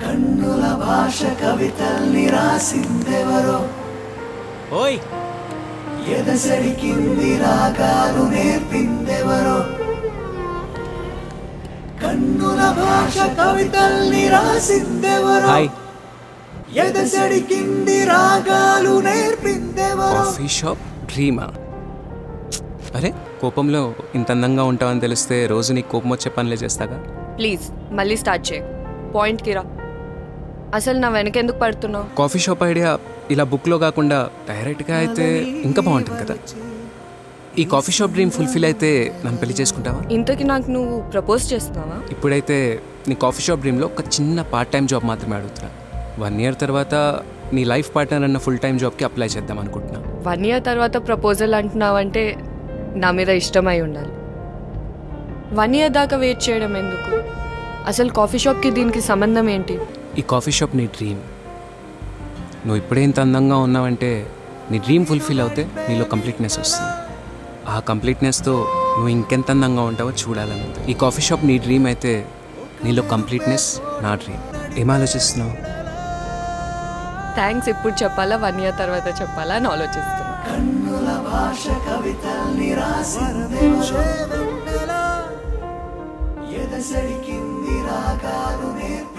కన్నుల భాష కవితల్ని రాసిందెవరో ఓయ్ ఎదసడికింది రాగాలు నేర్పిందెవరో కన్నుల భాష కవితల్ని రాసిందెవరో హాయ్ ఎదసడికింది రాగాలు నేర్పిందెవరో కాఫీ షాప్ డ్రీమా అరే కోపంలో ఇంత అందంగా ఉంటావని తెలిస్తే రోజు నీకు కోపం వచ్చే పనులే చేస్తాగా ప్లీజ్ మళ్ళీ స్టార్ట్ చేయి పాయింట్కి రా అసలు నా వెనకెందుకు పడుతున్నావు కాఫీ షాప్ ఐడియా ఇలా బుక్లో కాకుండా డైరెక్ట్గా అయితే ఇంకా బాగుంటుంది కదా ఈ కాఫీ షాప్ డ్రీమ్ ఫుల్ఫిల్ అయితే నన్ను పెళ్లి చేసుకుంటావా ఇంతకి నాకు నువ్వు ప్రపోజ్ చేస్తున్నావా ఇప్పుడైతే నీ కాఫీ షాప్ డ్రీమ్లో ఒక చిన్న పార్ట్ టైం జాబ్ మాత్రమే అడుగుతున్నా 1 year తర్వాత నీ లైఫ్ పార్ట్నర్ అన్న ఫుల్ టైం జాబ్కి అప్లై చేద్దాం అనుకుంటున్నా 1 year తర్వాత ప్రపోజల్ అంటున్నావంటే నా మీద ఇష్టమై ఉండాలి 1 year దాకా వెయిట్ చేయడం ఎందుకు అసలు కాఫీ షాప్కి దీనికి సంబంధం ఏంటి ఈ కాఫీ షాప్ నీ డ్రీమ్ నువ్వు ఇప్పుడే ఇంత అందంగా ఉన్నావంటే నీ డ్రీమ్ ఫుల్ఫిల్ అవుతే నీలో కంప్లీట్నెస్ వస్తుంది ఆ కంప్లీట్నెస్తో నువ్వు ఇంకెంత అందంగా ఉంటావో చూడాలని ఉంది ఈ కాఫీ షాప్ నీ డ్రీమ్ అయితే నీలో కంప్లీట్నెస్ నా డ్రీమ్ ఏం ఆలోచిస్తున్నావు థ్యాంక్స్ ఇప్పుడు చెప్పాలా 1 year తర్వాత చెప్పాలా అని ఆలోచిస్తున్నా కన్నుల భాష కవితల్ని రాసిందెవరో ఎదసడికింది రాగాలు నేర్పిందెవరో